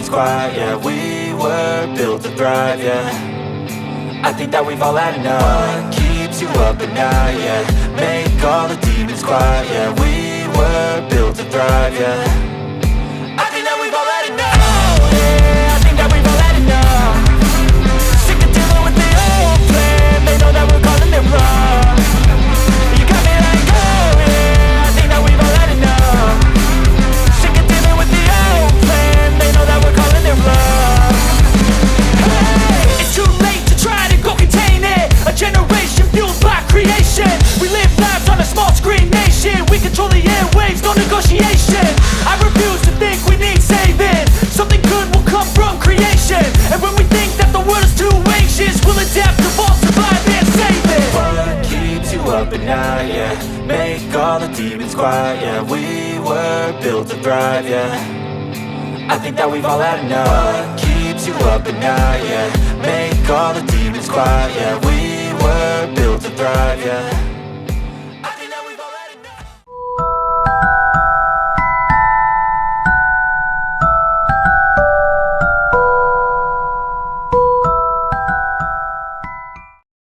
demons quiet, yeah. We were built to thrive, yeah. I think that we've all had enough. What keeps you up at night, yeah? Make all the demons quiet, yeah. We were built to thrive, yeah. I think that we've all had enough. Oh yeah, I think that we've all had enough. Sick of dealing with the old plan. They know that we're calling it wrong. You got me like, oh yeah, I think that we've all had enough. Sick of dealing with the old plan. They know that we're calling it wrong. Hey, it's too late to try to go contain it. A generation fueled by creation. We live lives on a small screen nation. We control the airwaves, no negotiation. I refuse to think we need saving. Something good will come from creation. And when we think that the world is too anxious, we'll adapt, evolve, survive and save it. What keeps you up at night, yeah? Make all the demons quiet, yeah. We were built to thrive, yeah. I think that we've all had enough. What keeps you up at night, yeah? Make all the demons quiet, yeah. We were built to thrive, yeah.